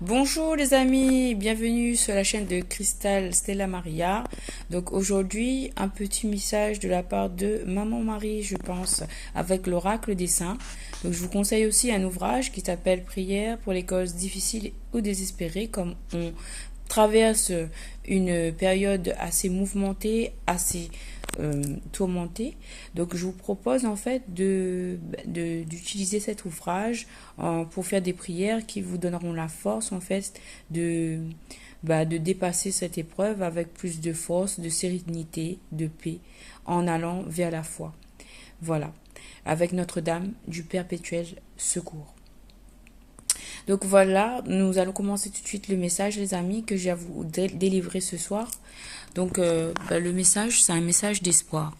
Bonjour les amis, bienvenue sur la chaîne de Cristal Stella Maria. Donc aujourd'hui, un petit message de la part de Maman Marie, je pense, avec l'oracle des saints. Donc je vous conseille aussi un ouvrage qui s'appelle Prière pour les causes difficiles ou désespérées, comme on traverse une période assez mouvementée, assez tourmentée. Donc je vous propose en fait d'utiliser cet ouvrage pour faire des prières qui vous donneront la force en fait de dépasser cette épreuve avec plus de force, de sérénité, de paix en allant vers la foi. Voilà, avec Notre-Dame du Perpétuel Secours. Donc voilà, nous allons commencer tout de suite le message, les amis, que j'ai à vous délivrer ce soir. Donc le message, c'est un message d'espoir.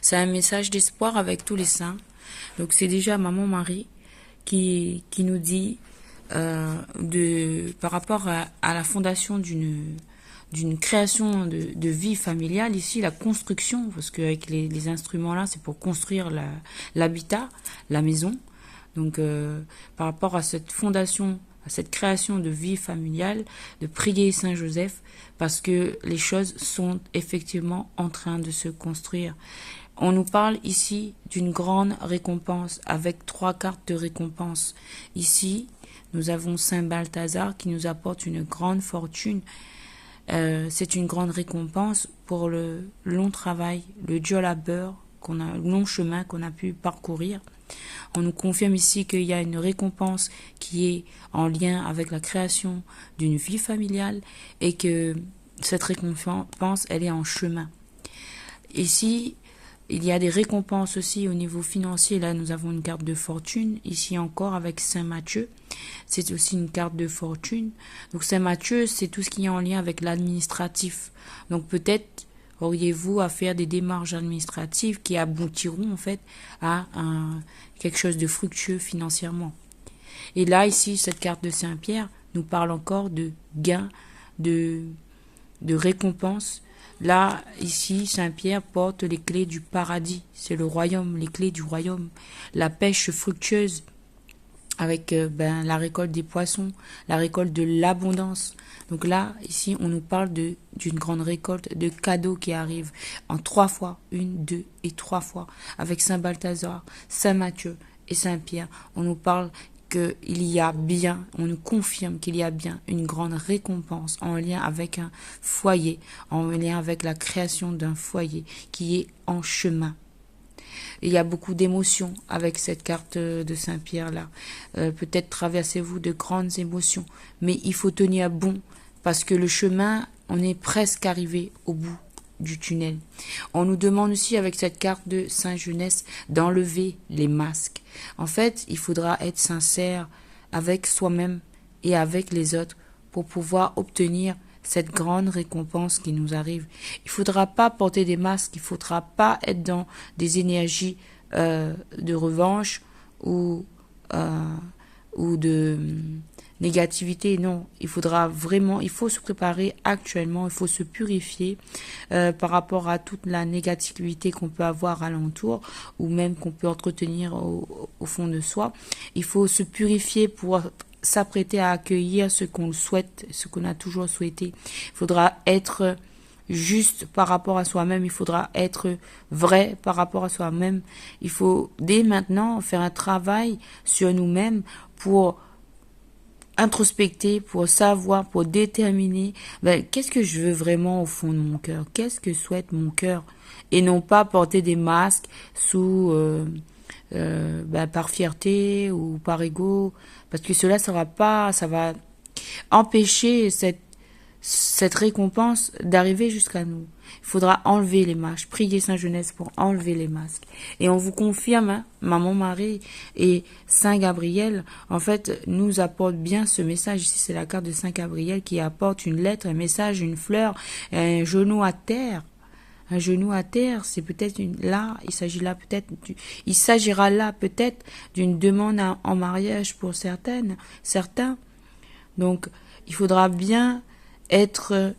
C'est un message d'espoir avec tous les saints. Donc c'est déjà Maman Marie qui nous dit par rapport à la fondation d'une création de vie familiale, ici la construction, parce qu'avec les instruments là, c'est pour construire l'habitat, la maison. Donc, par rapport à cette fondation, à cette création de vie familiale, de prier Saint Joseph, parce que les choses sont effectivement en train de se construire. On nous parle ici d'une grande récompense, avec 3 cartes de récompense. Ici, nous avons Saint Balthazar qui nous apporte une grande fortune. C'est une grande récompense pour le long travail, le dur labeur, le long chemin qu'on a pu parcourir. On nous confirme ici qu'il y a une récompense qui est en lien avec la création d'une vie familiale et que cette récompense, elle est en chemin. Ici, il y a des récompenses aussi au niveau financier. Là, nous avons une carte de fortune. Ici encore avec Saint Matthieu, c'est aussi une carte de fortune. Donc Saint Matthieu, c'est tout ce qui est en lien avec l'administratif. Donc peut-être auriez-vous à faire des démarches administratives qui aboutiront en fait à quelque chose de fructueux financièrement. Et là, ici, cette carte de Saint-Pierre nous parle encore de gain, de récompense. Là, ici, Saint-Pierre porte les clés du paradis. C'est le royaume, les clés du royaume. La pêche fructueuse avec la récolte des poissons, la récolte de l'abondance. Donc là, ici, on nous parle d'une grande récolte de cadeaux qui arrivent en 3 fois, 1, 2 et 3 fois, avec Saint Balthazar, Saint Matthieu et Saint Pierre. On nous parle qu'il y a bien, on nous confirme qu'il y a bien une grande récompense en lien avec un foyer, en lien avec la création d'un foyer qui est en chemin. Il y a beaucoup d'émotions avec cette carte de Saint-Pierre là. Peut-être traversez-vous de grandes émotions, mais il faut tenir bon parce que le chemin, on est presque arrivé au bout du tunnel. On nous demande aussi avec cette carte de Saint Jeunesse d'enlever les masques. En fait, il faudra être sincère avec soi-même et avec les autres pour pouvoir obtenir cette grande récompense qui nous arrive. Il ne faudra pas porter des masques, il ne faudra pas être dans des énergies de revanche ou de négativité. Non, il faudra vraiment, il faut se préparer actuellement, il faut se purifier par rapport à toute la négativité qu'on peut avoir alentour ou même qu'on peut entretenir au fond de soi. Il faut se purifier pour s'apprêter à accueillir ce qu'on souhaite, ce qu'on a toujours souhaité. Il faudra être juste par rapport à soi-même, il faudra être vrai par rapport à soi-même. Il faut dès maintenant faire un travail sur nous-mêmes pour introspecter, pour savoir, pour déterminer qu'est-ce que je veux vraiment au fond de mon cœur, qu'est-ce que souhaite mon cœur, et non pas porter des masques sous par fierté ou par ego, parce que cela ça va empêcher cette récompense d'arriver jusqu'à nous. Il faudra enlever les masques, prier Saint Jeunesse pour enlever les masques. Et on vous confirme, hein, Maman Marie et Saint Gabriel, en fait, nous apportent bien ce message. Ici, c'est la carte de Saint Gabriel qui apporte une lettre, un message, une fleur, un genou à terre. Un genou à terre, c'est peut-être il s'agira là peut-être d'une demande en mariage pour certains. Donc, il faudra bien être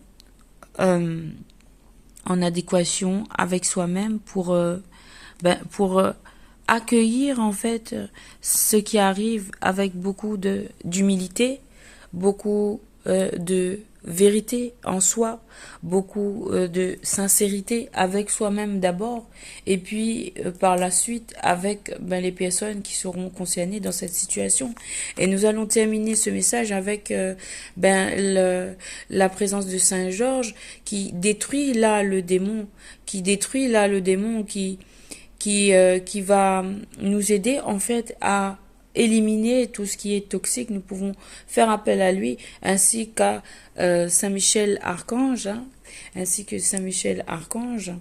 en adéquation avec soi-même pour accueillir en fait ce qui arrive avec beaucoup d'humilité, beaucoup de vérité en soi, beaucoup de sincérité avec soi-même d'abord, et puis par la suite avec les personnes qui seront concernées dans cette situation. Et nous allons terminer ce message avec la présence de Saint Georges qui détruit là le démon, qui va nous aider en fait à éliminer tout ce qui est toxique. Nous pouvons faire appel à lui ainsi qu'à Saint Michel Archange, hein, ainsi que Saint Michel Archange.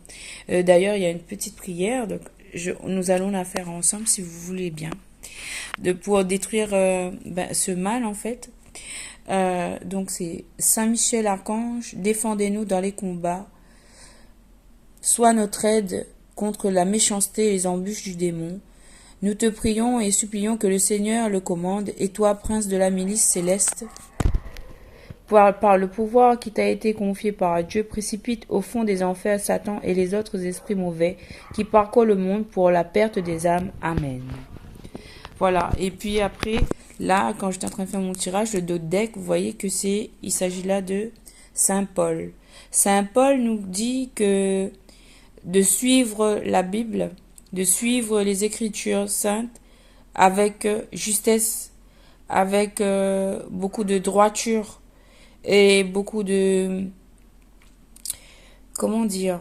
D'ailleurs, il y a une petite prière, donc nous allons la faire ensemble si vous voulez bien, pour détruire ce mal en fait. Donc c'est Saint Michel Archange, défendez-nous dans les combats, sois notre aide contre la méchanceté et les embûches du démon. Nous te prions et supplions que le Seigneur le commande, et toi, prince de la milice céleste, par le pouvoir qui t'a été confié par Dieu, précipite au fond des enfers Satan et les autres esprits mauvais qui parcourent le monde pour la perte des âmes. Amen. Voilà, et puis après, là, quand j'étais en train de faire mon tirage, le dos de deck, vous voyez que il s'agit là de Saint Paul. Saint Paul nous dit que de suivre la Bible, de suivre les Écritures saintes avec justesse, avec beaucoup de droiture et beaucoup de, comment dire,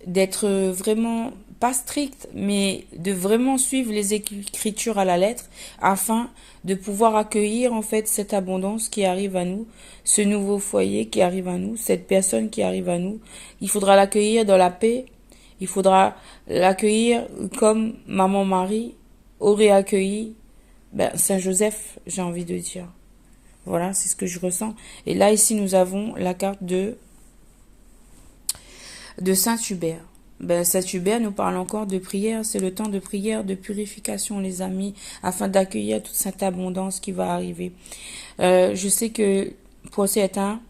d'être vraiment pas strict, mais de vraiment suivre les Écritures à la lettre afin de pouvoir accueillir en fait cette abondance qui arrive à nous, ce nouveau foyer qui arrive à nous, cette personne qui arrive à nous. Il faudra l'accueillir dans la paix. Il faudra l'accueillir comme Maman Marie aurait accueilli Saint Joseph, j'ai envie de dire. Voilà, c'est ce que je ressens. Et là, ici, nous avons la carte de Saint Hubert. Saint Hubert nous parle encore de prière. C'est le temps de prière, de purification, les amis, afin d'accueillir toute cette abondance qui va arriver. Je sais que pour certains,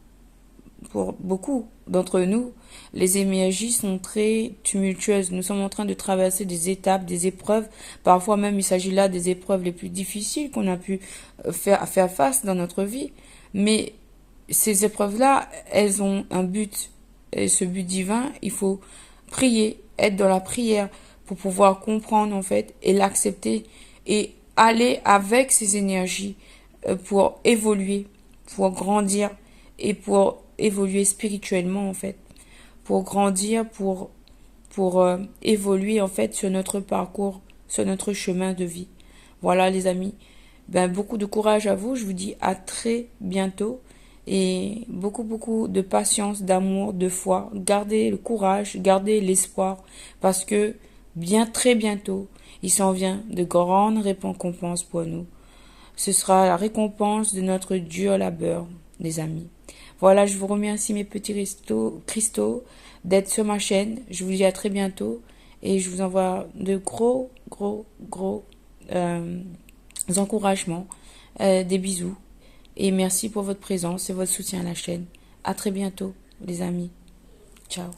pour beaucoup d'entre nous, les énergies sont très tumultueuses. Nous sommes en train de traverser des étapes, des épreuves. Parfois même, il s'agit là des épreuves les plus difficiles qu'on a pu faire face dans notre vie. Mais ces épreuves-là, elles ont un but. Et ce but divin, il faut prier, être dans la prière pour pouvoir comprendre en fait et l'accepter et aller avec ces énergies pour évoluer, pour grandir et pour évoluer spirituellement en fait, pour grandir, pour évoluer en fait sur notre parcours, sur notre chemin de vie. Voilà les amis, beaucoup de courage à vous, je vous dis à très bientôt et beaucoup de patience, d'amour, de foi. Gardez le courage, gardez l'espoir parce que très bientôt, il s'en vient de grandes récompenses pour nous. Ce sera la récompense de notre dur labeur, les amis. Voilà, je vous remercie mes petits cristaux d'être sur ma chaîne. Je vous dis à très bientôt et je vous envoie de gros encouragements, des bisous et merci pour votre présence et votre soutien à la chaîne. À très bientôt les amis. Ciao.